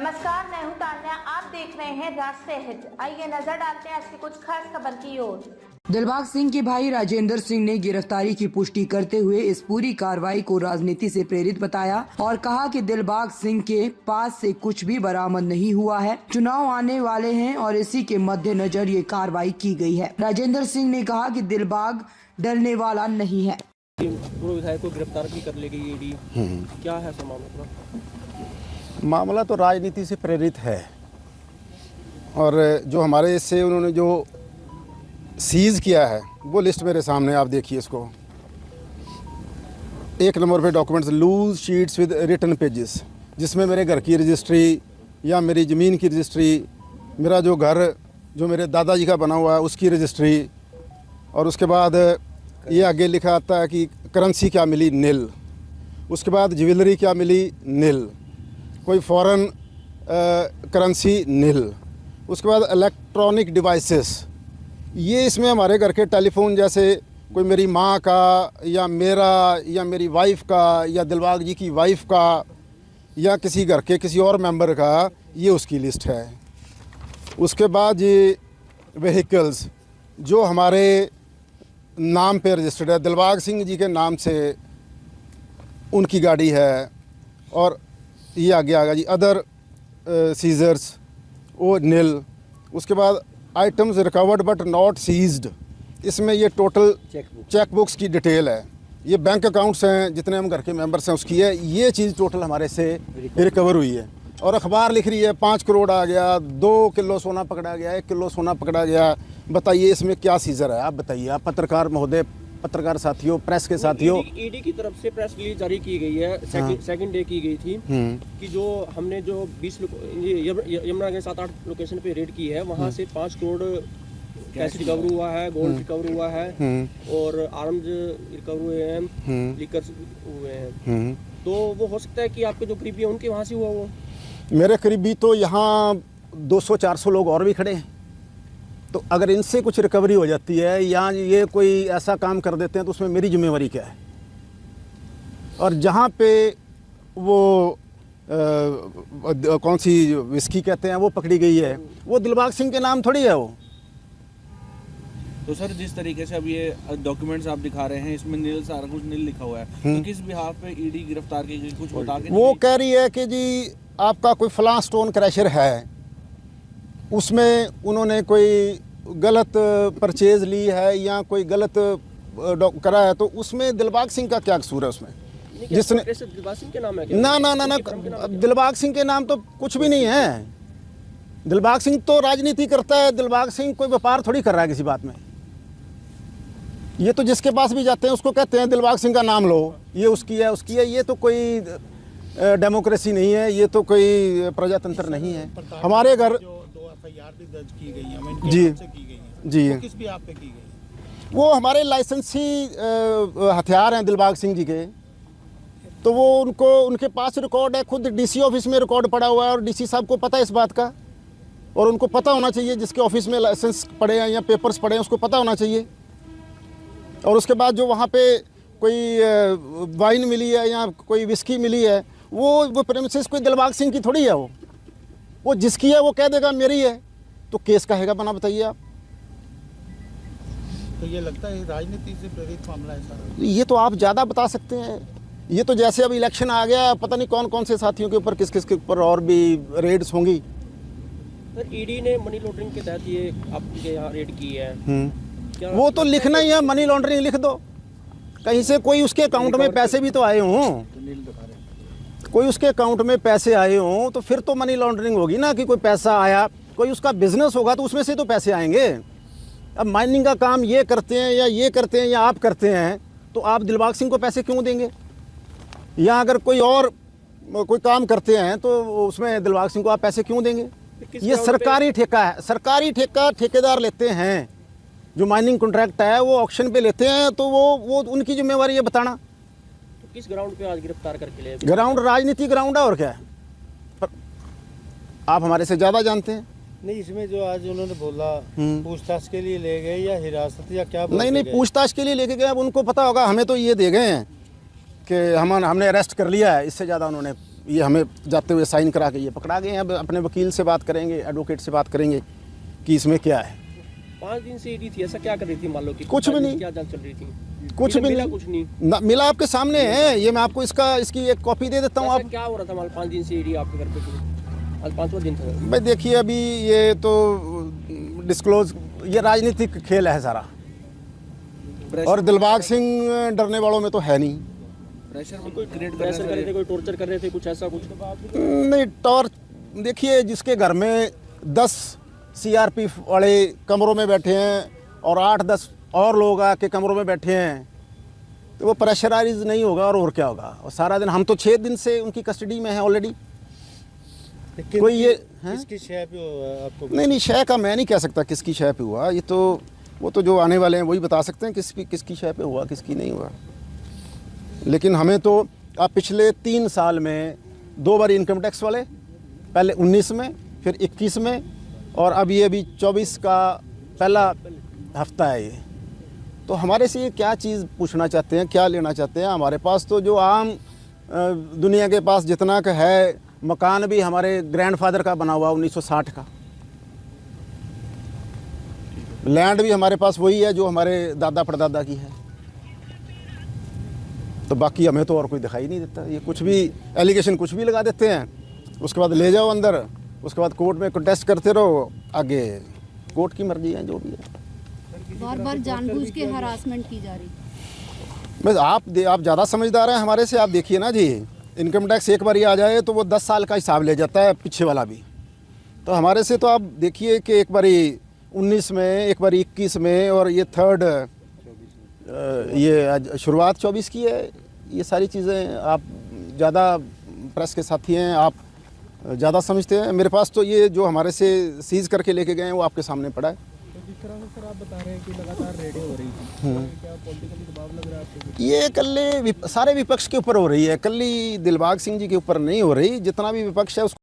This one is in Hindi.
नमस्कार, मैं हूं तान्या। आप देख रहे हैं राष्ट्रीय हित। आइए नजर डालते हैं आज की कुछ खास खबर की ओर। दिलबाग सिंह के भाई राजेंद्र सिंह ने गिरफ्तारी की पुष्टि करते हुए इस पूरी कार्रवाई को राजनीति से प्रेरित बताया और कहा कि दिलबाग सिंह के पास से कुछ भी बरामद नहीं हुआ है। चुनाव आने वाले हैं और इसी के मद्देनजर ये कार्रवाई की गई है। राजेंद्र सिंह ने कहा कि दिलबाग डरने वाला नहीं है। पूर्व विधायक को गिरफ्तार भी कर ले गई ईडी। क्या है सर मामला? मामला तो राजनीति से प्रेरित है और जो हमारे इससे उन्होंने जो सीज़ किया है वो लिस्ट मेरे सामने, आप देखिए इसको। 1 नंबर पे documents loose sheets with written pages, जिसमें मेरे घर की रजिस्ट्री या मेरी ज़मीन की रजिस्ट्री, मेरा जो घर जो मेरे दादाजी का बना हुआ है उसकी रजिस्ट्री, और उसके बाद ये आगे लिखा आता है कि करेंसी क्या मिली, नील। उसके बाद ज्वेलरी क्या मिली, नील। कोई फॉरेन करेंसी, नील। उसके बाद इलेक्ट्रॉनिक डिवाइसेस, ये इसमें हमारे घर के टेलीफोन, जैसे कोई मेरी माँ का या मेरा या मेरी वाइफ का या दिलबाग जी की वाइफ का या किसी घर के किसी और मेंबर का, ये उसकी लिस्ट है। उसके बाद ये व्हीकल्स जो हमारे नाम पे रजिस्टर्ड है, दिलबाग सिंह जी के नाम से उनकी गाड़ी है। और ये आगे आ गया जी अदर सीजर्स, वो नील। उसके बाद items recovered but not seized, इसमें ये टोटल चेक बुक्स की डिटेल है। ये बैंक अकाउंट्स हैं जितने हम घर के मेंबर्स हैं उसकी है। ये चीज़ टोटल हमारे से रिकवर हुई है। और अखबार लिख रही है 5 करोड़ आ गया, 2 किलो सोना पकड़ा गया, 1 किलो सोना पकड़ा गया। बताइए इसमें क्या सीजर है? आप बताइए, आप पत्रकार महोदय, पत्रकार साथियों, प्रेस के साथियों। ईडी की तरफ से प्रेस रिलीज जारी की गई है, सेकंड डे की गई थी कि जो हमने जो 20 यमुना के 7-8 लोकेशन पे रेड की है, वहाँ से 5 करोड़ कैश रिकवर हुआ है, गोल्ड रिकवर हुआ है और आर्म्स रिकवर हुए हैं, लिकर हुए हैं। तो वो हो सकता है कि आपके जो करीबी है उनके वहाँ से हुआ वो। मेरे करीबी तो यहाँ 200-400 लोग और भी खड़े हैं। तो अगर इनसे कुछ रिकवरी हो जाती है या ये कोई ऐसा काम कर देते हैं तो उसमें मेरी जिम्मेवारी क्या है? और जहाँ पे वो कौन सी विस्की कहते हैं वो पकड़ी गई है, वो दिलबाग सिंह के नाम थोड़ी है वो। तो सर जिस तरीके से अब ये डॉक्यूमेंट्स आप दिखा रहे हैं, इसमें नील, सारा कुछ नील लिखा हुआ है, तो किस बिहाफ पे ईडी गिरफ्तार की गई, कुछ बता के? वो कह रही है कि जी आपका कोई फलां स्टोन क्रैशर है, उसमें उन्होंने कोई गलत परचेज ली है या कोई गलत करा है, तो उसमें दिलबाग सिंह का क्या कसूर है उसमें? जिसने दिलबाग सिंह के नाम है? ना, दिलबाग सिंह के नाम तो कुछ भी नहीं है। दिलबाग सिंह तो राजनीति करता है, दिलबाग सिंह कोई व्यापार थोड़ी कर रहा है किसी बात में। ये तो जिसके पास भी जाते हैं उसको कहते हैं दिलबाग सिंह का नाम लो, ये उसकी है उसकी है। ये तो कोई डेमोक्रेसी नहीं है, ये तो कोई प्रजातंत्र नहीं है। हमारे घर जो 2 FIR भी दर्ज की गई हैं, जी की गई हैं, जी, वो किस भी आप पे की गई? वो हमारे लाइसेंसी हथियार हैं दिलबाग सिंह जी के। तो वो उनके पास रिकॉर्ड है, खुद डीसी ऑफिस में रिकॉर्ड पड़ा हुआ है और डीसी साहब को पता है इस बात का। और उनको पता होना चाहिए, जिसके ऑफिस में लाइसेंस पड़े हैं या पेपर्स पड़े हैं उसको पता होना चाहिए। और उसके बाद जो वहाँ पे कोई वाइन मिली है या कोई विस्की मिली है, वो प्रेमिसेस कोई दिलबाग सिंह की थोड़ी है। वो जिसकी है वो कह देगा मेरी है, तो केस कहेगा बना। बताइए आप। तो ये लगता है राजनीति से प्रेरित मामला है सारा? ये तो आप ज़्यादा बता सकते हैं। ये तो जैसे अब इलेक्शन आ गया, पता नहीं कौन कौन से साथियों के ऊपर किस किस के ऊपर और भी रेड्स होंगी। सर ईडी ने मनी लॉन्ड्रिंग के तहत ये आपके यहाँ रेड की है। वो तो लिखना ही है, मनी लॉन्ड्रिंग लिख दो। कहीं से कोई उसके अकाउंट में पैसे भी तो आए हों, कोई उसके अकाउंट में पैसे आए हों तो फिर तो मनी लॉन्ड्रिंग होगी ना। कि कोई पैसा आया, कोई उसका बिजनेस होगा तो उसमें से तो पैसे आएंगे। अब माइनिंग का काम ये करते हैं या ये करते हैं या आप करते हैं, तो आप दिलबाग सिंह को पैसे क्यों देंगे? या अगर कोई और कोई काम करते हैं तो उसमें दिलबाग सिंह को आप पैसे क्यों देंगे? ये सरकारी ठेका है, सरकारी ठेका ठेकेदार लेते हैं। जो माइनिंग कॉन्ट्रैक्ट है वो ऑक्शन पे लेते हैं, तो वो उनकी जिम्मेवारी है बताना। तो किस ग्राउंड पे आज गिरफ्तार करके ले? ग्राउंड राजनीति ग्राउंड है और क्या है, पर आप हमारे से ज़्यादा जानते हैं। नहीं, इसमें जो आज उन्होंने बोला पूछताछ के लिए ले गए या हिरासत या क्या? नहीं, पूछताछ के लिए लेके गए। अब उनको पता होगा, हमें तो ये दे गए हैं कि हमने अरेस्ट कर लिया है। इससे ज़्यादा उन्होंने ये हमें जाते हुए साइन करा के ये पकड़ा गए हैं। अब अपने वकील से बात करेंगे, एडवोकेट से बात करेंगे कि इसमें क्या है। 5 दिन से ईडी थी, ऐसा क्या कर रही थी? मान लो कि कुछ भी नहीं। क्या जांच चल रही थी? कुछ भी मिला नहीं, कुछ नहीं। ना मिला, आपके सामने है ये। मैं आपको इसकी एक कॉपी दे देता हूँ। ऐसा आप क्या हो रहा था? मान 5 दिन से ईडी आपके घर पे थी, आज 5वां दिन था। भाई देखिए, अभी ये तो डिस्क्लोज, ये राजनीतिक खेल है सारा। और दिलबाग सिंह डरने वालों में तो है नहीं। प्रेशर कोई प्रेशर कर रहे थे, कोई टॉर्चर कर रहे थे, कुछ ऐसा कुछ? नहीं, टॉर्च देखिए, जिसके घर में 10 सीआरपीएफ वाले कमरों में बैठे हैं और 8-10 और लोग आके कमरों में बैठे हैं, तो वो प्रेशराइज नहीं होगा और क्या होगा। और सारा दिन, हम तो 6 दिन से उनकी कस्टडी में हैं ऑलरेडी। कोई ये किसकी शय पे हुआ आपको? नहीं, शय का मैं नहीं कह सकता किसकी शय पे हुआ। ये तो वो तो जो आने वाले हैं वही बता सकते हैं किसकी शय पे हुआ, किसकी नहीं हुआ। लेकिन हमें तो आप पिछले 3 साल में 2 बार इनकम टैक्स वाले, पहले 19 में, फिर 21 में, और अब ये अभी 24 का पहला हफ्ता है ये। तो हमारे से ये क्या चीज़ पूछना चाहते हैं, क्या लेना चाहते हैं? हमारे पास तो जो आम दुनिया के पास जितना का है, मकान भी हमारे ग्रैंडफादर का बना हुआ 1960 का, लैंड भी हमारे पास वही है जो हमारे दादा परदादा की है। तो बाकी हमें तो और कोई दिखाई नहीं देता। ये कुछ भी एलिगेशन कुछ भी लगा देते हैं, उसके बाद ले जाओ अंदर, उसके बाद कोर्ट में कंटेस्ट करते रहो, आगे कोर्ट की मर्जी है जो भी है। बार बार जानबूझ के हरासमेंट की जा रही। बस आप ज़्यादा समझदार हैं हमारे से। आप देखिए ना जी, इनकम टैक्स एक बार ही आ जाए तो वो 10 साल का हिसाब ले जाता है, पीछे वाला भी। तो हमारे से तो आप देखिए कि एक बारी 19 में, एक बारी 21 में, और ये थर्ड ये आज शुरुआत 24 की है। ये सारी चीज़ें आप ज़्यादा प्रेस के साथी हैं, आप ज़्यादा समझते हैं। मेरे पास तो ये जो हमारे से सीज़ करके लेके गए हैं वो आपके सामने पड़ा है। तो जिस तरह से सर आप बता रहे हैं कि लगातार रेडें हो रही थी, क्या पॉलिटिकली दबाव लग रहा है आपको? ये कल्ले सारे विपक्ष के ऊपर हो रही है, कल्ली दिलबाग सिंह जी के ऊपर नहीं हो रही। जितना भी विपक्ष है उसको